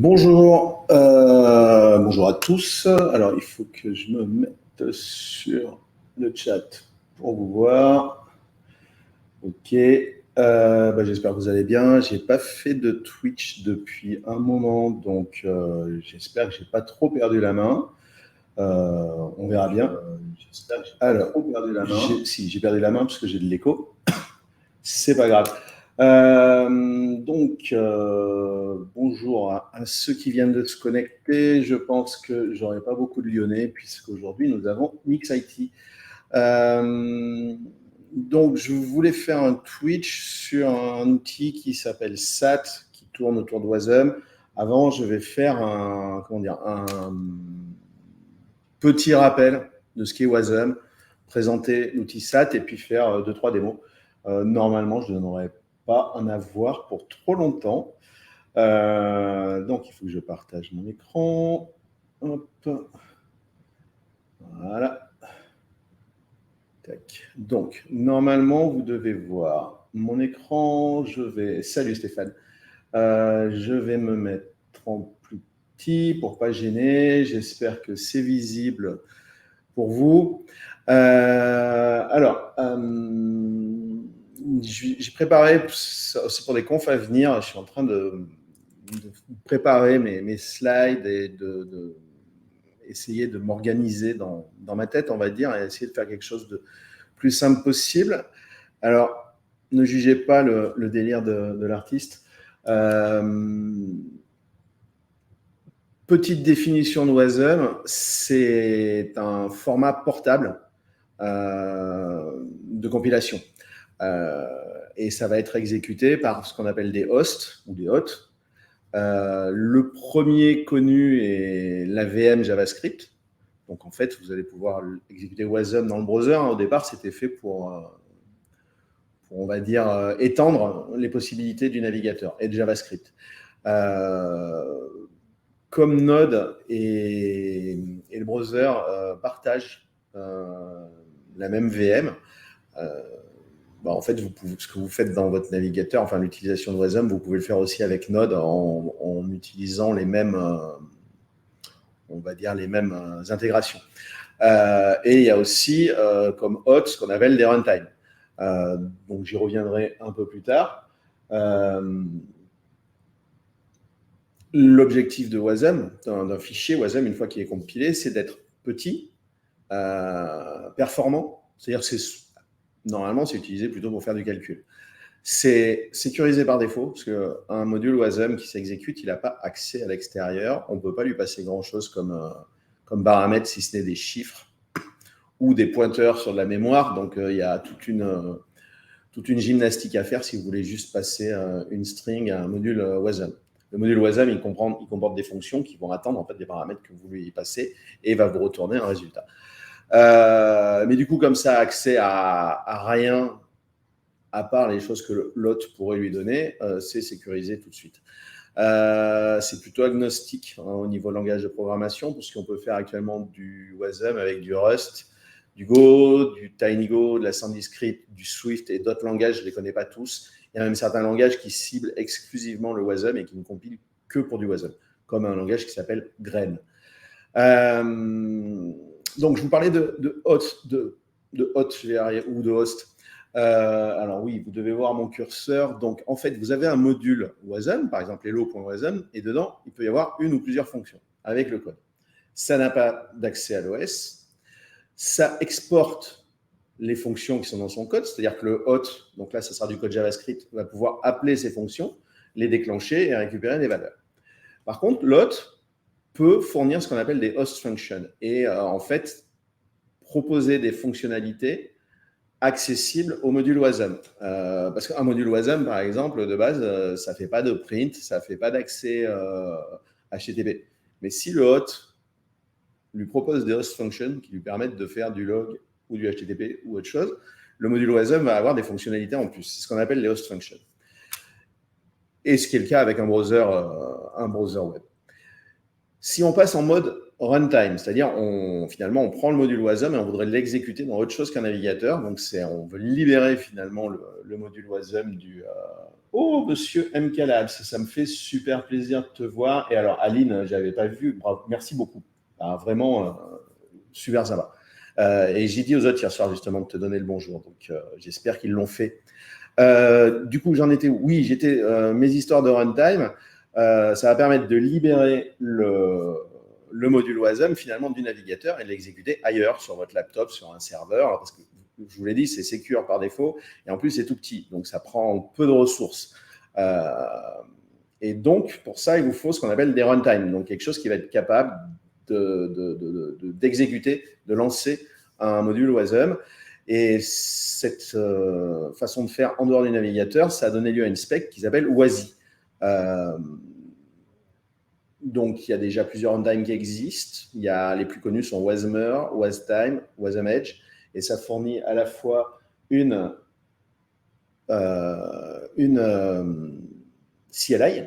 Bonjour, bonjour à tous. Alors, il faut que je me mette sur le chat pour vous voir. Ok, j'espère que vous allez bien. J'ai pas fait de Twitch depuis un moment, donc j'espère que j'ai pas trop perdu la main. On verra bien. J'espère que j'ai pas trop perdu la main. Si, j'ai perdu la main parce que j'ai de l'écho. C'est pas grave. Bonjour à ceux qui viennent de se connecter. Je pense que j'aurai pas beaucoup de Lyonnais puisqu'aujourd'hui nous avons MixIT. Donc je voulais faire un Twitch sur un outil qui s'appelle SAT, qui tourne autour de Wasm. Avant, je vais faire un petit rappel de ce qu'est Wasm, présenter l'outil SAT et puis faire 2-3 démos. Normalement, je ne devrais pas en avoir pour trop longtemps. Donc, il faut que je partage mon écran. Hop. Voilà. Tac. Donc, normalement, vous devez voir mon écran. Salut Stéphane. Je vais me mettre en plus petit pour ne pas gêner. J'espère que c'est visible pour vous. J'ai préparé, aussi pour des confs à venir, je suis en train de préparer mes slides et essayer de m'organiser dans ma tête, on va dire, et essayer de faire quelque chose de plus simple possible. Alors, ne jugez pas le délire de l'artiste. Petite définition de Wasm, c'est un format portable de compilation. Et ça va être exécuté par ce qu'on appelle des hosts ou des hôtes. Le premier connu est la VM JavaScript. Donc en fait, vous allez pouvoir exécuter Wasm dans le browser. Au départ, c'était fait pour on va dire, étendre les possibilités du navigateur et de JavaScript. Comme Node et le browser partagent la même VM, en fait, ce que vous faites dans votre navigateur, enfin l'utilisation de Wasm, vous pouvez le faire aussi avec Node en utilisant les mêmes, on va dire, les mêmes intégrations. Et il y a aussi comme hôte ce qu'on appelle des runtime. Donc j'y reviendrai un peu plus tard. L'objectif de Wasm, d'un fichier Wasm, une fois qu'il est compilé, c'est d'être petit, performant. C'est-à-dire que normalement, c'est utilisé plutôt pour faire du calcul. C'est sécurisé par défaut, parce qu'un module Wasm qui s'exécute, il n'a pas accès à l'extérieur. On ne peut pas lui passer grand-chose comme paramètre, si ce n'est des chiffres ou des pointeurs sur de la mémoire. Donc, il y a toute une gymnastique à faire si vous voulez juste passer une string à un module Wasm. Le module Wasm, il comporte des fonctions qui vont attendre en fait des paramètres que vous lui passez et va vous retourner un résultat. Mais du coup, comme ça, accès à rien à part les choses que l'hôte pourrait lui donner, c'est sécurisé tout de suite. C'est plutôt agnostique au niveau langage de programmation, puisqu'on peut faire actuellement du Wasm avec du Rust, du Go, du TinyGo, de la SandyScript, du Swift et d'autres langages, je ne les connais pas tous. Il y a même certains langages qui ciblent exclusivement le Wasm et qui ne compilent que pour du Wasm, comme un langage qui s'appelle Grain. Donc, je vous parlais de host, ou de host. Alors oui, vous devez voir mon curseur. Donc, en fait, vous avez un module Wasm, par exemple hello.wasm, et dedans, il peut y avoir une ou plusieurs fonctions avec le code. Ça n'a pas d'accès à l'OS. Ça exporte les fonctions qui sont dans son code, c'est-à-dire que le hôte, donc là, ce sera du code JavaScript, va pouvoir appeler ces fonctions, les déclencher et récupérer des valeurs. Par contre, l'hôte peut fournir ce qu'on appelle des host functions et en fait, proposer des fonctionnalités accessibles au module Wasm. Parce qu'un module Wasm, par exemple, de base, ça ne fait pas de print, ça ne fait pas d'accès HTTP. Mais si le hôte lui propose des host functions qui lui permettent de faire du log ou du HTTP ou autre chose, le module Wasm va avoir des fonctionnalités en plus. C'est ce qu'on appelle les host functions. Et ce qui est le cas avec un browser web. Si on passe en mode runtime, c'est-à-dire finalement on prend le module Wasm et on voudrait l'exécuter dans autre chose qu'un navigateur, donc on veut libérer finalement le module Wasm Oh, monsieur M. Labs, ça me fait super plaisir de te voir. Et alors, Aline, je n'avais pas vu. Bravo, merci beaucoup. Ah, vraiment, super sympa. Et j'ai dit aux autres hier soir justement de te donner le bonjour. Donc, j'espère qu'ils l'ont fait. Du coup, j'en étais où? Oui, j'étais mes histoires de runtime. Ça va permettre de libérer le module Wasm finalement du navigateur et de l'exécuter ailleurs sur votre laptop, sur un serveur. Parce que je vous l'ai dit, c'est secure par défaut et en plus c'est tout petit, donc ça prend peu de ressources. Et donc pour ça, il vous faut ce qu'on appelle des runtime, donc quelque chose qui va être capable d'exécuter, de lancer un module Wasm. Et cette façon de faire en dehors du navigateur, ça a donné lieu à une spec qui s'appelle WASI. Donc, il y a déjà plusieurs runtimes qui existent. Les plus connus sont Wasmer, Wastime, WasmEdge. Et ça fournit à la fois une CLI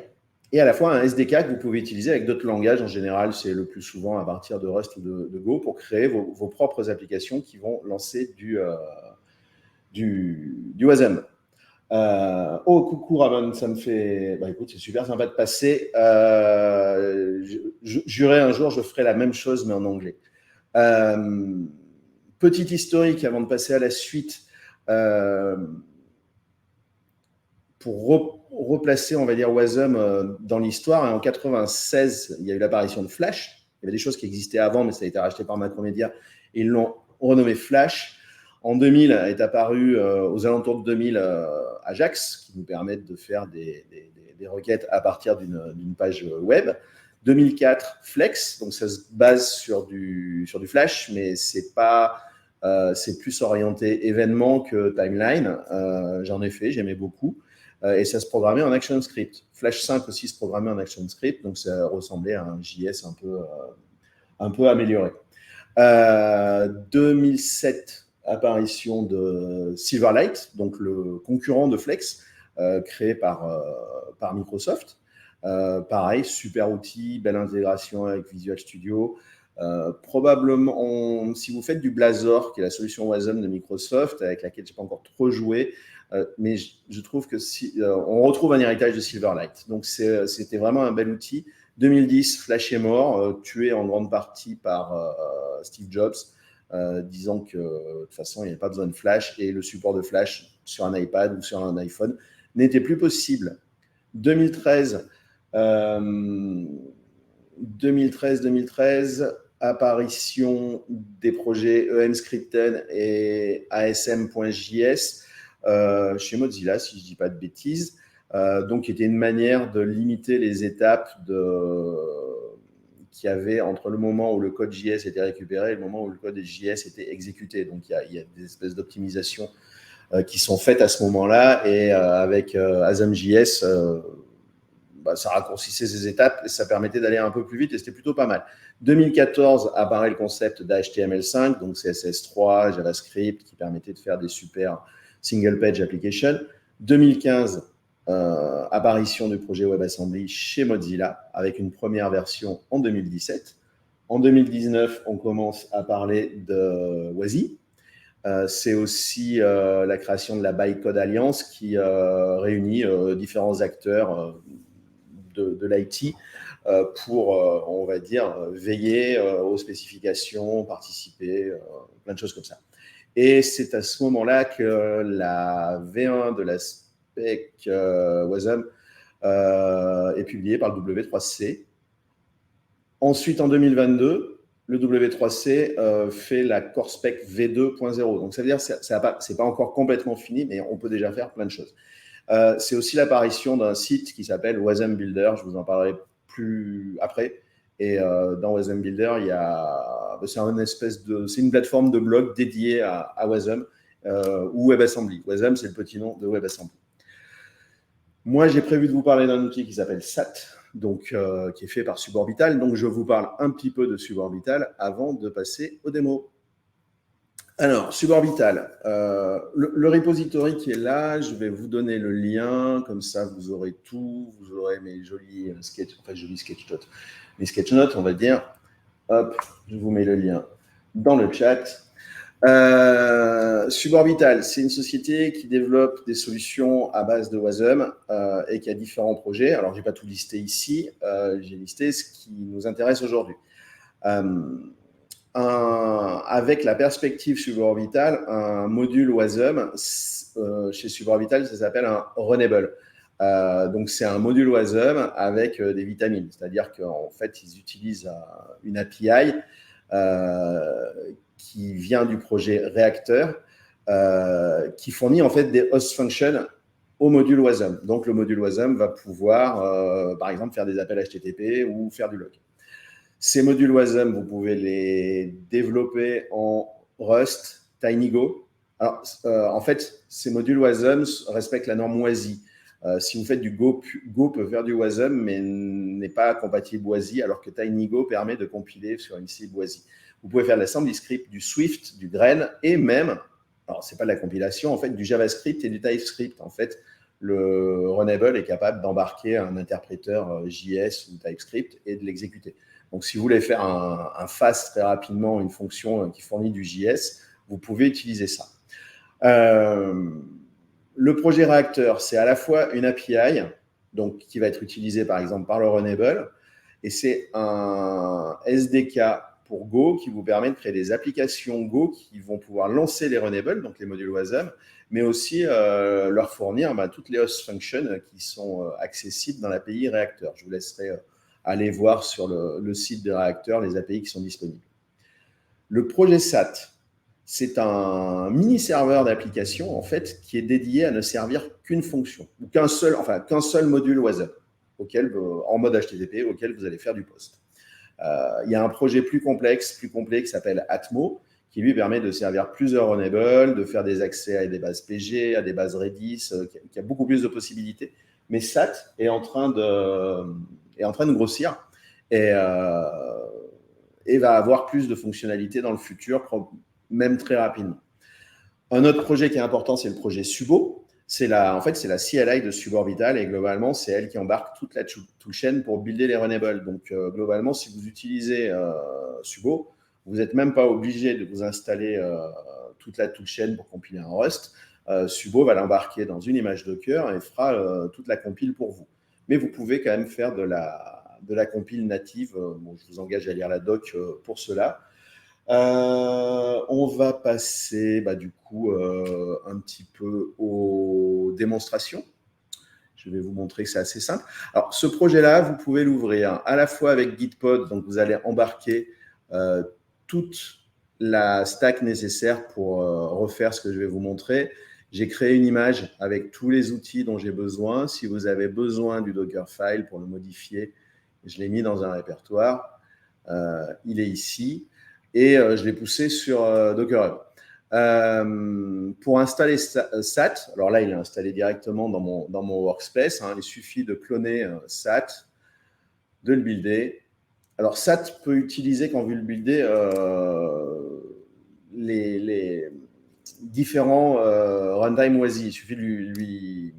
et à la fois un SDK que vous pouvez utiliser avec d'autres langages. En général, c'est le plus souvent à partir de Rust ou de Go pour créer vos propres applications qui vont lancer du Wasm. Oh, coucou Ramon, ça me fait. Bah, écoute, c'est super sympa de passer. Jurais un jour, je ferai la même chose, mais en anglais. Petite historique avant de passer à la suite. Pour replacer, on va dire, Wasm dans l'histoire, en 96, il y a eu l'apparition de Flash. Il y avait des choses qui existaient avant, mais ça a été racheté par Macromedia. Et ils l'ont renommé Flash. En 2000 est apparu, aux alentours de 2000, Ajax, qui nous permettent de faire des requêtes à partir d'une page web. 2004, Flex, donc ça se base sur du Flash, mais c'est plus orienté événement que timeline. J'en ai fait, j'aimais beaucoup. Et ça se programmait en ActionScript. Flash 5 aussi se programmait en ActionScript, donc ça ressemblait à un JS un peu amélioré. 2007, apparition de Silverlight, donc le concurrent de Flex, créé par Microsoft. Pareil, super outil, belle intégration avec Visual Studio. Probablement, si vous faites du Blazor, qui est la solution Wasm de Microsoft, avec laquelle je n'ai pas encore trop joué, mais je trouve que on retrouve un héritage de Silverlight. Donc, c'était vraiment un bel outil. 2010, Flash est mort, tué en grande partie par Steve Jobs, disant que de toute façon, il n'y avait pas besoin de Flash et le support de Flash sur un iPad ou sur un iPhone n'était plus possible. 2013, apparition des projets EM-Scripten et ASM.js chez Mozilla, si je ne dis pas de bêtises. Donc, qui était une manière de limiter les étapes qu'il y avait entre le moment où le code JS était récupéré et le moment où le code JS était exécuté. Donc, il y a des espèces d'optimisations qui sont faites à ce moment-là. Et avec ASM.js, ça raccourcissait ces étapes et ça permettait d'aller un peu plus vite et c'était plutôt pas mal. 2014 apparaît le concept d'HTML5, donc CSS3, JavaScript, qui permettait de faire des super single-page applications. 2015, apparition du projet WebAssembly chez Mozilla avec une première version en 2017. En 2019, on commence à parler de WASI. C'est aussi la création de la Bytecode Alliance qui réunit différents acteurs de l'IT pour, on va dire, veiller aux spécifications, participer, plein de choses comme ça. Et c'est à ce moment-là que la V1 de la spec Wasm est publiée par le W3C. Ensuite, en 2022, le W3C fait la Core Spec V2.0. Donc, ça veut dire que ce n'est pas encore complètement fini, mais on peut déjà faire plein de choses. C'est aussi l'apparition d'un site qui s'appelle Wasm Builder. Je vous en parlerai plus après. Et dans Wasm Builder, c'est une plateforme de blog dédiée à Wasm ou WebAssembly. Wasm, c'est le petit nom de WebAssembly. Moi, j'ai prévu de vous parler d'un outil qui s'appelle SAT, donc, qui est fait par Suborbital. Donc, je vous parle un petit peu de Suborbital avant de passer aux démos. Alors, Suborbital, le repository qui est là, je vais vous donner le lien, comme ça vous aurez tout, vous aurez mes jolis sketchnotes. Mes sketchnotes, on va dire. Hop, je vous mets le lien dans le chat. Suborbital, c'est une société qui développe des solutions à base de Wasm et qui a différents projets. Alors, je n'ai pas tout listé ici, j'ai listé ce qui nous intéresse aujourd'hui. Avec la perspective suborbital, un module Wasm chez Suborbital, ça s'appelle un Runnable. Donc, c'est un module Wasm avec des vitamines, c'est-à-dire qu'en fait, ils utilisent une API qui vient du projet Reactor, qui fournit en fait des host functions au module Wasm. Donc, le module Wasm va pouvoir, par exemple, faire des appels HTTP ou faire du log. Ces modules Wasm, vous pouvez les développer en Rust, TinyGo. Alors, en fait, ces modules Wasm respectent la norme WASI. Si vous faites du Go peut faire du Wasm, mais n'est pas compatible WASI, alors que TinyGo permet de compiler sur une cible WASI. Vous pouvez faire de l'assembly script, du Swift, du Gren, et même, alors ce n'est pas de la compilation, en fait, du JavaScript et du TypeScript. En fait, le Runnable est capable d'embarquer un interpréteur JS ou TypeScript et de l'exécuter. Donc, si vous voulez faire un fast très rapidement, une fonction qui fournit du JS, vous pouvez utiliser ça. Le projet Reactor, c'est à la fois une API, donc, qui va être utilisée par exemple par le Runnable, et c'est un SDK pour Go qui vous permet de créer des applications Go qui vont pouvoir lancer les Runnable, donc les modules Wasm, mais aussi leur fournir toutes les host functions qui sont accessibles dans l'API Reactor. Je vous laisserai aller voir sur le site de Reactor les API qui sont disponibles. Le projet SAT, c'est un mini-serveur d'application en fait qui est dédié à ne servir qu'une fonction, ou qu'un seul module Wasm, en mode HTTP, auquel vous allez faire du post. Il y a un projet plus complet qui s'appelle Atmo, qui lui permet de servir plusieurs Runnable, de faire des accès à des bases PG, à des bases Redis, qui a beaucoup plus de possibilités. Mais SAT est en train de grossir et va avoir plus de fonctionnalités dans le futur, même très rapidement. Un autre projet qui est important, c'est le projet Subo. C'est la CLI de Suborbital et globalement, c'est elle qui embarque toute la toolchain pour builder les Runnable. Donc, globalement, si vous utilisez Subo, vous n'êtes même pas obligé de vous installer toute la toolchain pour compiler un Rust. Subo va l'embarquer dans une image Docker et fera toute la compile pour vous. Mais vous pouvez quand même faire de la compile native. Bon, je vous engage à lire la doc pour cela. On va passer du coup un petit peu aux démonstrations. Je vais vous montrer que c'est assez simple. Alors, ce projet-là, vous pouvez l'ouvrir à la fois avec Gitpod, donc vous allez embarquer toute la stack nécessaire pour refaire ce que je vais vous montrer. J'ai créé une image avec tous les outils dont j'ai besoin. Si vous avez besoin du Dockerfile pour le modifier, je l'ai mis dans un répertoire. Il est ici. Et je l'ai poussé sur Docker Hub. Pour installer SAT, alors là, il est installé directement dans mon workspace. Il suffit de cloner SAT, de le builder. Alors, SAT peut utiliser, quand vous le buildez, les différents runtime WASI. Il suffit de lui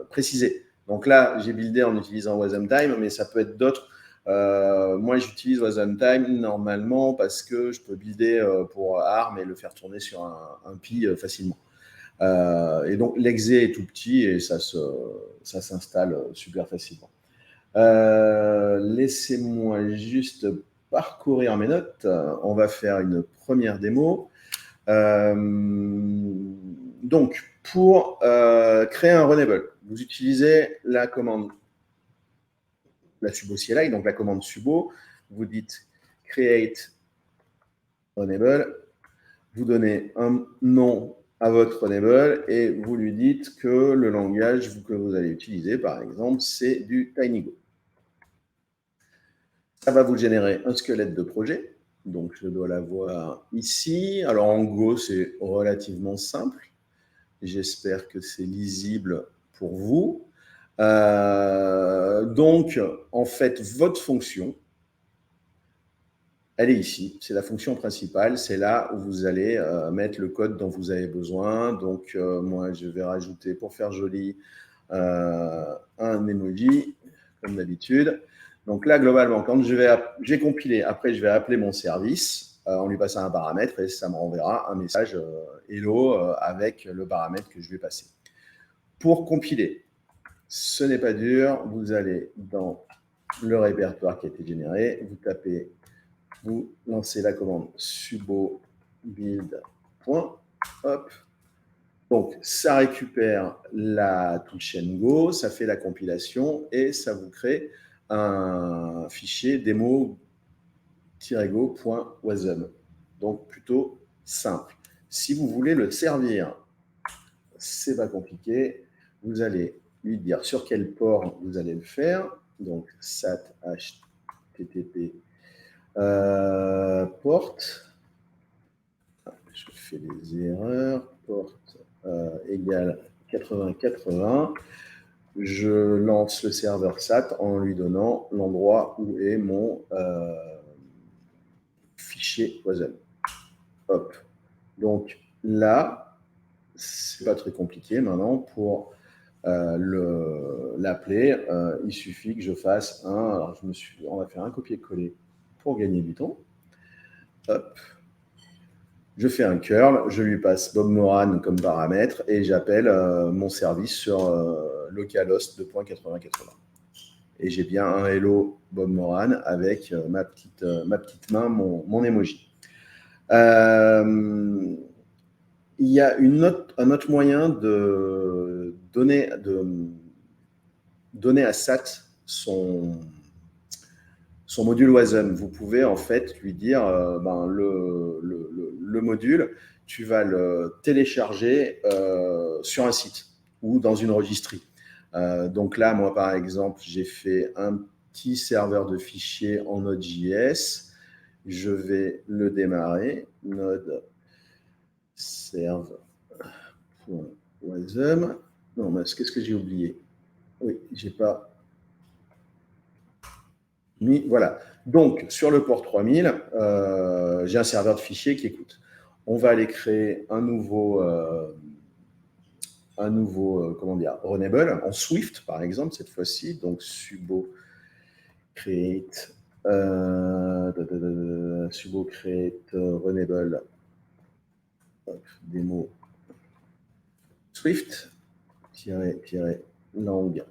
préciser. Donc là, j'ai buildé en utilisant WasmTime, mais ça peut être d'autres. Moi, j'utilise WasmTime normalement parce que je peux builder pour ARM et le faire tourner sur un Pi facilement. Et donc, l'exé est tout petit et ça s'installe super facilement. Laissez-moi juste parcourir mes notes. On va faire une première démo. Donc, pour créer un Runnable, vous utilisez la commande subo CLI, donc la commande subo. Vous dites create Runnable. Vous donnez un nom à votre Runnable et vous lui dites que le langage que vous allez utiliser, par exemple, c'est du TinyGo. Ça va vous générer un squelette de projet. Donc, je dois l'avoir ici. Alors, en Go, c'est relativement simple. J'espère que c'est lisible pour vous. Donc, en fait, votre fonction, elle est ici. C'est la fonction principale. C'est là où vous allez mettre le code dont vous avez besoin. Donc, moi, je vais rajouter, pour faire joli, un emoji, comme d'habitude. Donc là, globalement, quand j'ai compilé, après, je vais appeler mon service. en lui passant un paramètre et ça me renverra un message hello avec le paramètre que je vais passer. Pour compiler, ce n'est pas dur, vous allez dans le répertoire qui a été généré, vous tapez, vous lancez la commande sudo build. Hop. Donc, ça récupère la toolchain Go, ça fait la compilation et ça vous crée un fichier demo-go.wasm. Donc, plutôt simple. Si vous voulez le servir, c'est pas compliqué. Vous allez lui dire sur quel port vous allez le faire. Donc, SAT HTTP port. Je fais des erreurs. Port égale 8080. Je lance le serveur SAT en lui donnant l'endroit où est mon fichier WASM. Hop. Donc là, c'est pas très compliqué maintenant pour l'appeler. Il suffit que je fasse un. Alors on va faire un copier-coller pour gagner du temps. Hop. Je fais un curl, je lui passe Bob Moran comme paramètre et j'appelle mon service sur localhost 2.8080. Et j'ai bien un hello Bob Moran avec ma petite main, mon emoji. Il y a un autre moyen de donner à SAT son module WASM. Vous pouvez en fait lui dire le module, tu vas le télécharger sur un site ou dans une registrie. Donc là, moi par exemple, j'ai fait un petit serveur de fichiers en Node.js. Je vais le démarrer. Node serve.wasm. Non, mais qu'est-ce que j'ai oublié? Oui, j'ai pas mis. Voilà. Donc, sur le port 3000, j'ai un serveur de fichiers qui écoute. On va aller créer un nouveau comment dire, Runnable en Swift, par exemple, cette fois-ci. Donc, sudo create Runnable démo Swift lang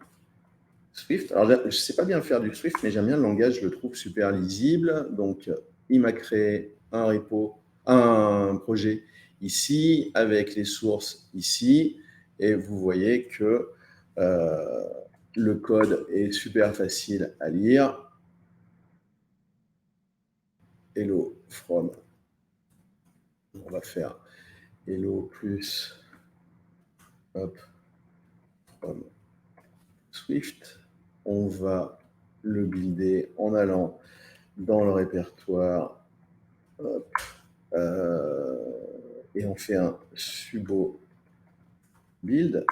Swift. Alors, je ne sais pas bien faire du Swift, mais j'aime bien le langage, je le trouve super lisible. Donc, il m'a créé un repo, un projet ici, avec les sources ici. Et vous voyez que le code est super facile à lire. Hello from. On va faire hello plus hop, from Swift. On va le builder en allant dans le répertoire. Hop, et on fait un sudo build.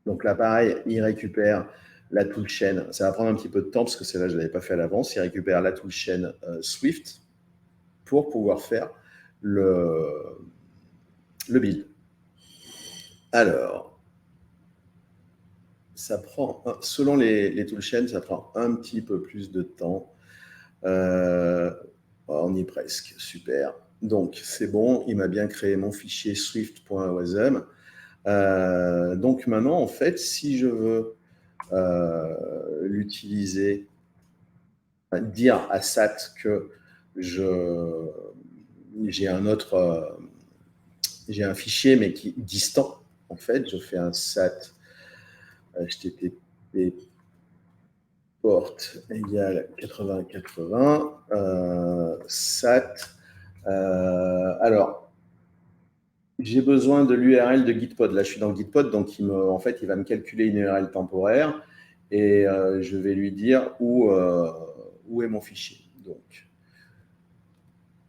Donc là, pareil, il récupère la toolchain. Ça va prendre un petit peu de temps parce que celle-là, je ne l'avais pas fait à l'avance. Il récupère la toolchain Swift pour pouvoir faire le build. Alors, ça prend, selon les toolchains, ça prend un petit peu plus de temps. On y est presque, super. Donc, c'est bon, il m'a bien créé mon fichier swift.wasm. Donc maintenant, en fait, si je veux l'utiliser, dire à SAT que j'ai un fichier, mais qui est distant, en fait, je fais un SAT HTTP port égale 8080 SAT. Alors, j'ai besoin de l'URL de Gitpod. Là, je suis dans Gitpod, donc en fait, il va me calculer une URL temporaire et je vais lui dire où est mon fichier. Donc,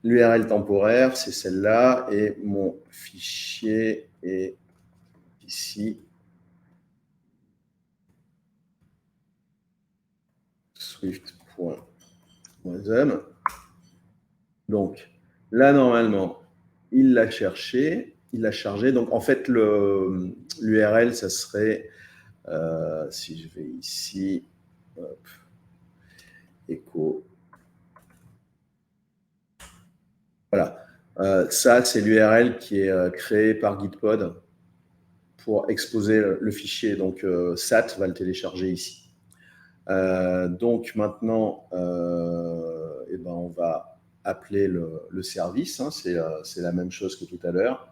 l'URL temporaire, c'est celle-là et mon fichier est ici. Swift.wasm. Donc, là, normalement, il l'a cherché, il l'a chargé. Donc, en fait, l'URL, ça serait, si je vais ici, hop, echo Voilà. Ça, c'est l'URL qui est créée par Gitpod pour exposer le fichier. Donc, SAT va le télécharger ici. Donc, maintenant, eh ben, on va appeler le service. Hein, c'est la même chose que tout à l'heure.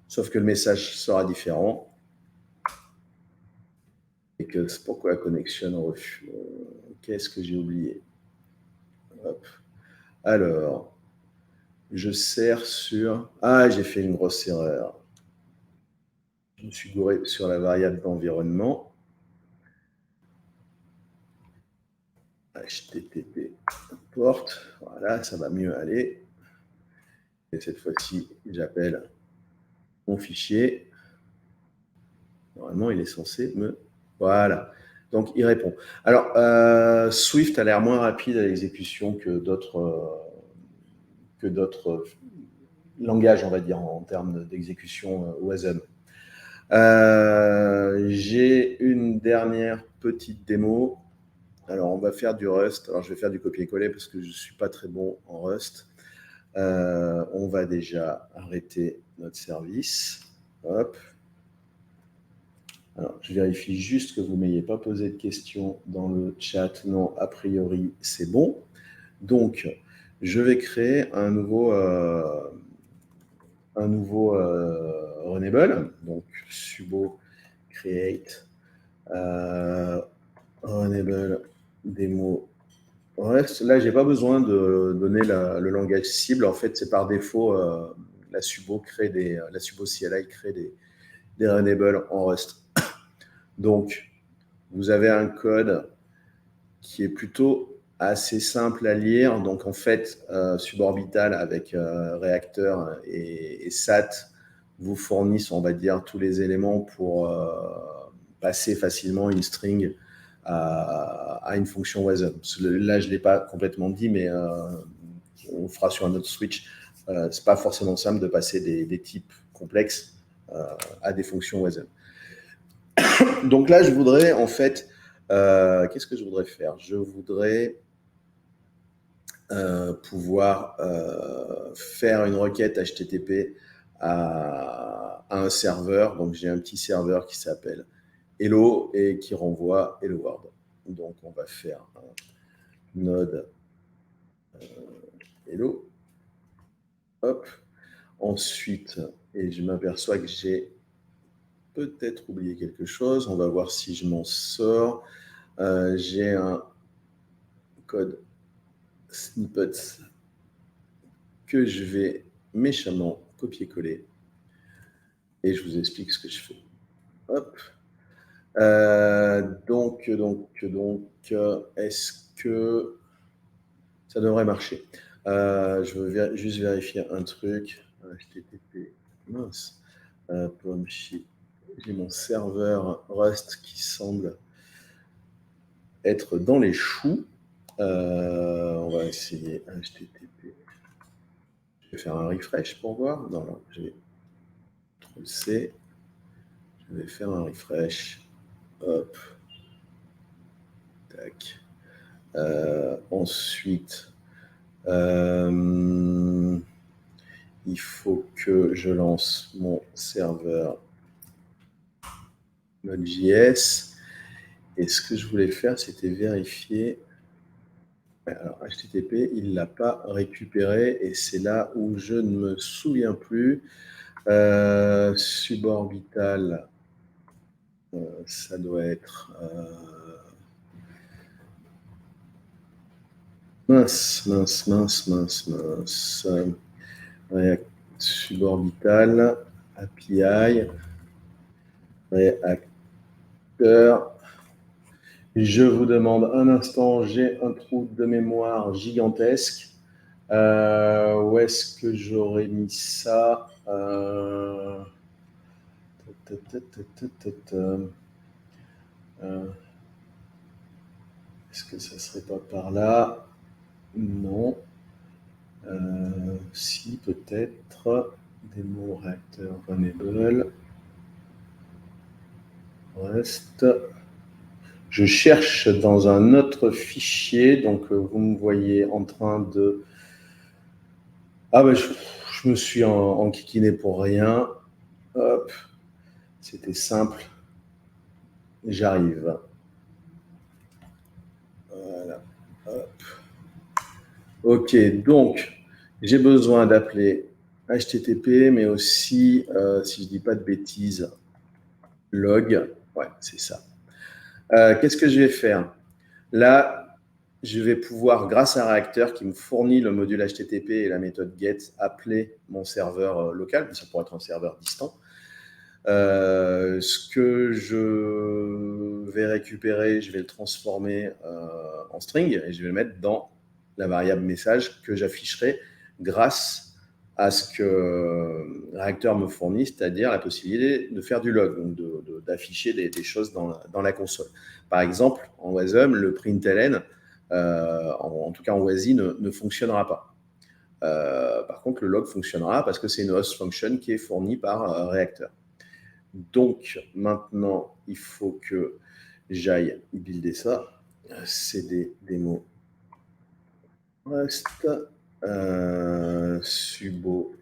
Sauf que le message sera différent. Et que c'est pourquoi connexion refuse. Qu'est-ce que j'ai oublié? Hop. Alors, je sers sur... Ah, j'ai fait une grosse erreur. Je me suis gouré sur la variable d'environnement. HTTP porte. Voilà, ça va mieux aller. Et cette fois-ci, j'appelle mon fichier. Normalement, il est censé me... Voilà. Donc, il répond. Alors, Swift a l'air moins rapide à l'exécution que d'autres langages, on va dire, en termes d'exécution WASM. J'ai une dernière petite démo. Alors, on va faire du Rust. Alors, je vais faire du copier-coller parce que je ne suis pas très bon en Rust. On va déjà arrêter notre service. Hop. Alors, je vérifie juste que vous ne m'ayez pas posé de questions dans le chat. Non, a priori, c'est bon. Donc, je vais créer un nouveau runnable. Donc, sudo create runnable demo Rest. Là, j'ai pas besoin de donner le langage cible. En fait, c'est par défaut, la subo CLI crée des runables en Rust. Donc, vous avez un code qui est plutôt assez simple à lire. Donc, en fait, Suborbital avec Reactor et SAT vous fournissent, on va dire, tous les éléments pour passer facilement une string à une fonction WASM. Là, je ne l'ai pas complètement dit, mais on fera sur un autre switch. Ce n'est pas forcément simple de passer des types complexes à des fonctions WASM. Donc là, je voudrais, en fait, qu'est-ce que je voudrais faire? Je voudrais pouvoir faire une requête HTTP à un serveur. Donc, j'ai un petit serveur qui s'appelle Hello et qui renvoie Hello World. Donc, on va faire un node Hello. Hop. Ensuite, et je m'aperçois que j'ai peut-être oublié quelque chose. On va voir si je m'en sors. J'ai un code snippet que je vais méchamment copier-coller et je vous explique ce que je fais. Hop. Donc, est-ce que ça devrait marcher? Je veux juste vérifier un truc. HTTP, mince. J'ai mon serveur Rust qui semble être dans les choux. On va essayer HTTP. Je vais faire un refresh pour voir. Non, j'ai trop le C. Je vais faire un refresh. Hop. Tac. Ensuite, il faut que je lance mon serveur Node.js. Et ce que je voulais faire, c'était vérifier. Alors, HTTP, il ne l'a pas récupéré et c'est là où je ne me souviens plus. Suborbital, ça doit être... mince. Suborbital, API, réacteur. Je vous demande un instant, j'ai un trou de mémoire gigantesque. Où est-ce que j'aurais mis ça? Est-ce que ça serait pas par là? Non. Si, peut-être. Démo réacteur runnable. Reste. Je cherche dans un autre fichier, donc vous me voyez en train de... Ah ben, je me suis enquiquiné pour rien. Hop, c'était simple. J'arrive. Voilà. Hop. Ok, donc j'ai besoin d'appeler HTTP, mais aussi, si je ne dis pas de bêtises, log. Ouais, c'est ça. Qu'est-ce que je vais faire? Là, je vais pouvoir, grâce à un réacteur qui me fournit le module HTTP et la méthode GET, appeler mon serveur local, ça pourrait être un serveur distant. Ce que je vais récupérer, je vais le transformer en string et je vais le mettre dans la variable message que j'afficherai grâce à ce que le réacteur me fournit, c'est-à-dire la possibilité de faire du log, donc d'afficher des choses dans la console. Par exemple, en Wasm, le println, en tout cas en WASI, ne fonctionnera pas. Par contre, le log fonctionnera parce que c'est une host function qui est fournie par réacteur. Donc, maintenant, il faut que j'aille builder ça. C'est des démos Rust, subo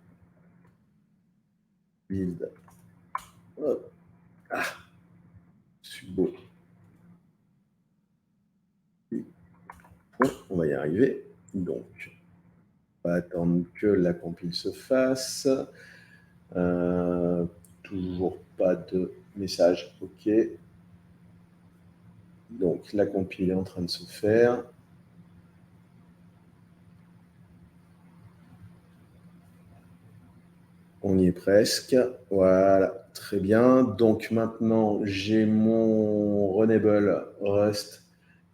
build. Hop. Ah, subo. On va y arriver. Donc, on va attendre que la compile se fasse. Toujours pas de message. OK. Donc, la compile est en train de se faire. On y est presque. Voilà, très bien. Donc maintenant, j'ai mon Runnable Rust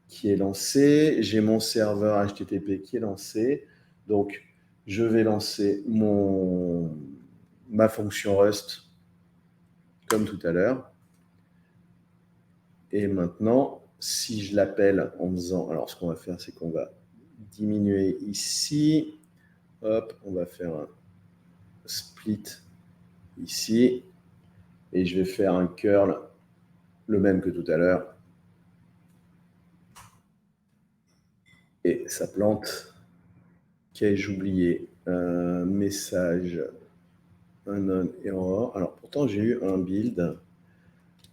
qui est lancé. J'ai mon serveur HTTP qui est lancé. Donc, je vais lancer ma fonction Rust comme tout à l'heure. Et maintenant, si je l'appelle en faisant... Alors, ce qu'on va faire, c'est qu'on va diminuer ici. Hop, on va faire un split ici. Et je vais faire un curl, le même que tout à l'heure. Et ça plante. Qu'ai-je oublié? Un message unknown error. Alors pourtant j'ai eu un build.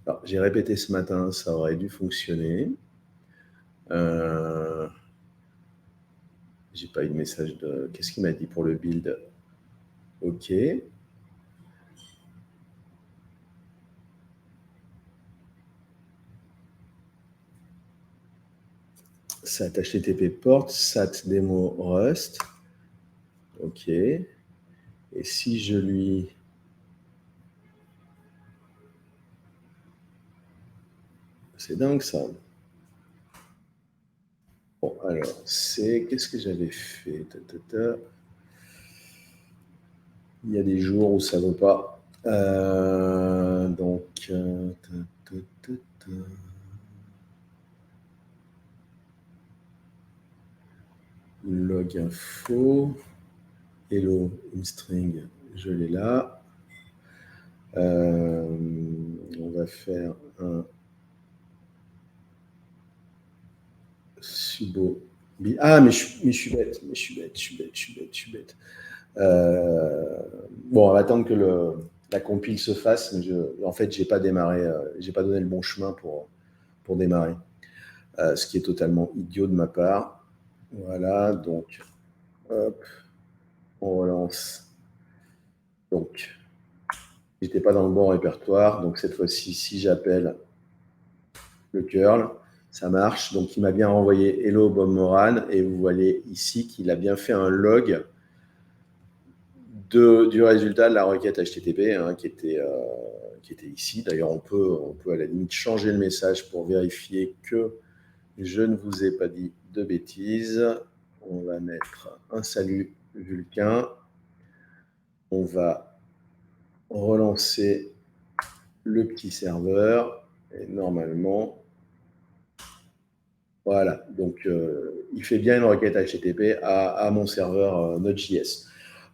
Alors j'ai répété ce matin, ça aurait dû fonctionner. J'ai pas eu de message de... Qu'est-ce qu'il m'a dit pour le build? OK. SAT HTTP port, SAT demo Rust. OK. Et si je lui... C'est dingue ça. Bon, alors, qu'est-ce que j'avais fait? Il y a des jours où ça ne veut pas. Donc, log info, hello string, je l'ai là. On va faire un subo. Ah, mais je suis bête, bon, on va attendre que la compile se fasse. Mais en fait, j'ai pas démarré, j'ai pas donné le bon chemin pour démarrer. Ce qui est totalement idiot de ma part. Voilà, donc, hop, on relance. Donc, j'étais pas dans le bon répertoire. Donc, cette fois-ci, si j'appelle le curl, ça marche. Donc, il m'a bien renvoyé Hello Bob Moran. Et vous voyez ici qu'il a bien fait un log du résultat de la requête HTTP qui était ici. D'ailleurs, on peut à la limite changer le message pour vérifier que je ne vous ai pas dit de bêtises. On va mettre un salut Vulcain. On va relancer le petit serveur. Et normalement, voilà. Donc, il fait bien une requête HTTP à mon serveur Node.js.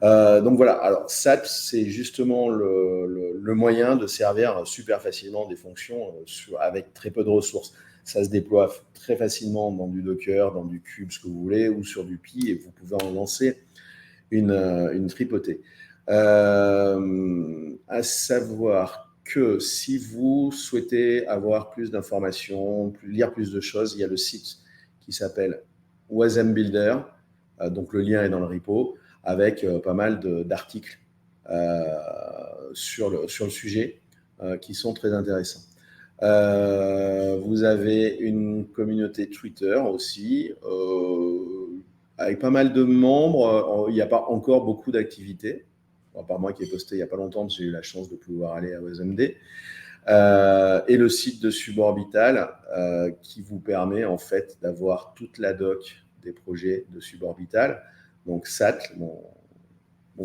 Donc voilà, alors SAT, c'est justement le moyen de servir super facilement des fonctions avec très peu de ressources. Ça se déploie très facilement dans du Docker, dans du Cube, ce que vous voulez, ou sur du Pi, et vous pouvez en lancer une tripotée. À savoir que si vous souhaitez avoir plus d'informations, lire plus de choses, il y a le site qui s'appelle Wasm Builder, donc le lien est dans le repo, avec pas mal d'articles sur le sujet qui sont très intéressants. Vous avez une communauté Twitter aussi, avec pas mal de membres. Il n'y a pas encore beaucoup d'activités. À part moi qui ai posté il n'y a pas longtemps, parce que j'ai eu la chance de pouvoir aller à OSMD. Et le site de Suborbital qui vous permet en fait d'avoir toute la doc des projets de Suborbital. Donc SAT, mon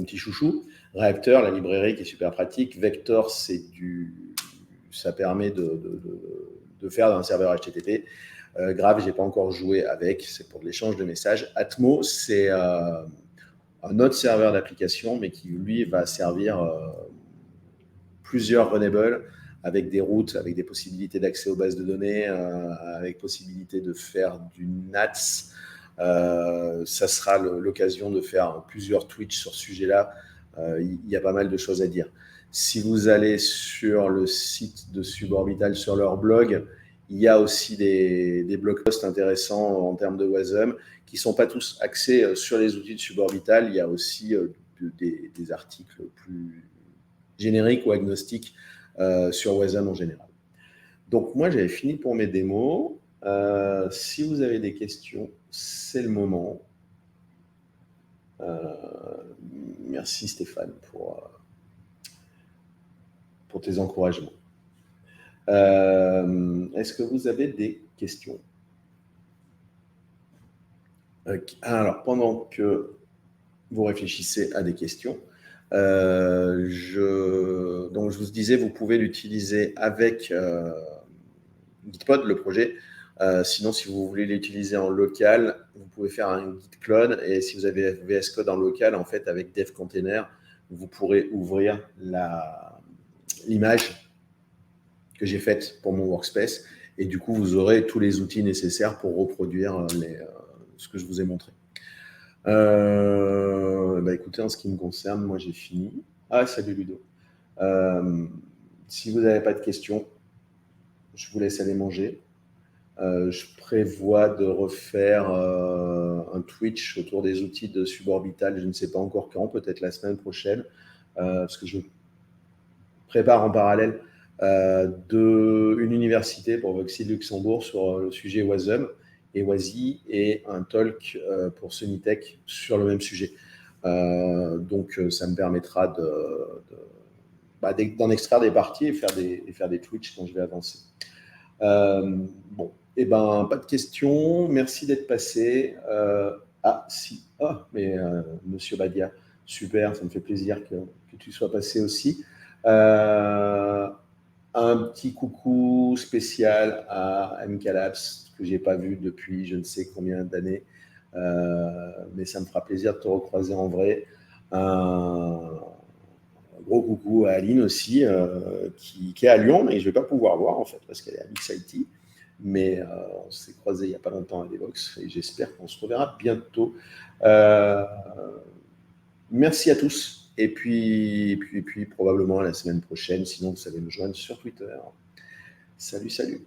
petit chouchou. Reactor, la librairie qui est super pratique. Vector, ça permet de faire un serveur HTTP. Grave, je n'ai pas encore joué avec, c'est pour de l'échange de messages. Atmo, c'est un autre serveur d'application, mais qui, lui, va servir plusieurs runables avec des routes, avec des possibilités d'accès aux bases de données, avec possibilité de faire du NATS. Ça sera l'occasion de faire plusieurs Twitch sur ce sujet-là. Il y a pas mal de choses à dire. Si vous allez sur le site de Suborbital, sur leur blog, il y a aussi des blog posts intéressants en termes de Wasm qui ne sont pas tous axés sur les outils de Suborbital. Il y a aussi des articles plus génériques ou agnostiques sur Wasm en général. Donc moi, j'avais fini pour mes démos. Si vous avez des questions, c'est le moment. Merci Stéphane pour tes encouragements. Est-ce que vous avez des questions? Alors, pendant que vous réfléchissez à des questions, donc je vous disais, vous pouvez l'utiliser avec Gitpod, le projet. Sinon, si vous voulez l'utiliser en local, vous pouvez faire un git clone. Et si vous avez VS Code en local, en fait, avec dev container, vous pourrez ouvrir l'image que j'ai faite pour mon workspace. Et du coup, vous aurez tous les outils nécessaires pour reproduire ce que je vous ai montré. Écoutez, en ce qui me concerne, moi, j'ai fini. Ah, salut Ludo. Si vous n'avez pas de questions, je vous laisse aller manger. Je prévois de refaire un Twitch autour des outils de Suborbital. Je ne sais pas encore quand, peut-être la semaine prochaine, parce que je prépare en parallèle une université pour Voxy Luxembourg sur le sujet Wasm et Wasi et un talk pour Sunitech sur le même sujet. Donc, ça me permettra d'en extraire des parties et faire des Twitch quand je vais avancer. Bon, pas de questions. Merci d'être passé. Monsieur Badia, super, ça me fait plaisir que tu sois passé aussi. Un petit coucou spécial à MK Labs, que je n'ai pas vu depuis je ne sais combien d'années. Mais ça me fera plaisir de te recroiser en vrai. Un gros coucou à Aline aussi, qui est à Lyon, mais je ne vais pas pouvoir voir en fait, parce qu'elle est à Mix IT. Mais on s'est croisés il n'y a pas longtemps à Devox et j'espère qu'on se reverra bientôt. Merci à tous et puis probablement à la semaine prochaine. Sinon, vous savez me joindre sur Twitter. Salut, salut.